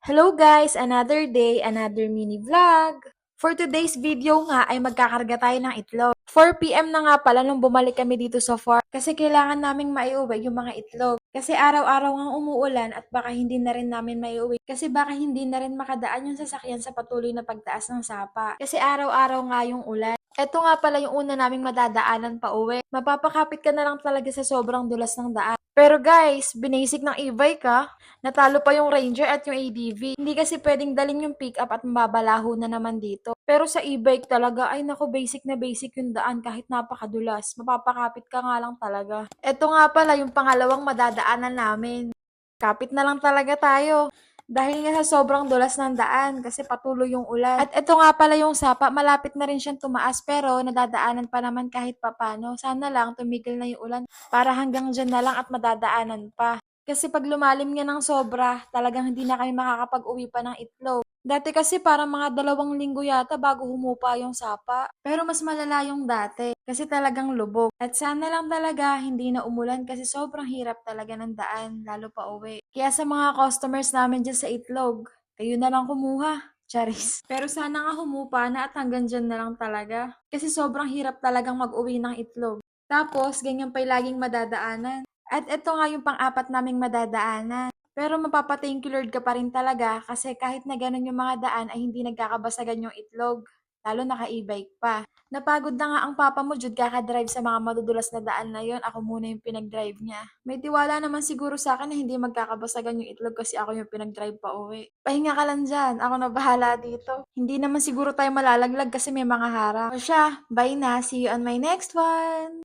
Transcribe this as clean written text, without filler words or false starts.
Hello guys! Another day, another mini vlog. For today's video nga ay magkakarga tayo ng itlog. 4 PM na nga pala nung bumalik kami dito sa farm kasi kailangan naming maiuwi yung mga itlog. Kasi araw-araw nga umuulan at baka hindi na rin namin maiuwi kasi baka hindi na rin makadaan yung sasakyan sa patuloy na pagtaas ng sapa. Kasi araw-araw nga yung ulan. Eto nga pala yung una naming madadaanan pa uwi. Mapapakapit ka na lang talaga sa sobrang dulas ng daan. Pero guys, binasic ng e-bike ka. Natalo pa yung Ranger at yung ADV. Hindi kasi pwedeng dalhin yung pick-up at mababalaho na naman dito. Pero sa e-bike talaga, ay nako, basic na basic yung daan kahit napakadulas. Mapapakapit ka nga lang talaga. Eto nga pala yung pangalawang madadaanan namin. Kapit na lang talaga tayo. Dahil nga sa sobrang dulas ng daan kasi patuloy yung ulan. At ito nga pala yung sapa, malapit na rin siyang tumaas pero nadadaanan pa naman kahit papano. Sana lang tumigil na yung ulan para hanggang dyan na lang at madadaanan pa. Kasi pag lumalim nga ng sobra, talagang hindi na kami makakapag-uwi pa ng itlog. Dati kasi parang mga 2 linggo yata bago humupa yung sapa. Pero mas malala yung dati kasi talagang lubog. At sana lang talaga hindi na umulan kasi sobrang hirap talaga ng daan, lalo pa uwi. Kaya sa mga customers namin dyan sa itlog, kayo na lang kumuha. Charis. Pero sana nga humupa na at hanggang dyan na lang talaga. Kasi sobrang hirap talagang mag-uwi ng itlog. Tapos, ganyan pa yung laging madadaanan. At ito nga yung pang-apat naming madadaanan. Pero mapapa-thank you Lord ka pa rin talaga kasi kahit na ganun yung mga daan ay hindi nagkakabasagan yung itlog. Lalo naka-e-bike pa. Napagod na nga ang papa mo, Jud, kaka-drive sa mga madudulas na daan na yon. Ako muna yung pinag-drive niya. May tiwala naman siguro sa akin na hindi magkakabasagan yung itlog kasi ako yung pinag-drive pa uwi. Pahinga ka lang dyan. Ako na bahala dito. Hindi naman siguro tayo malalaglag kasi may mga harang. O siya, bye na. See you on my next one!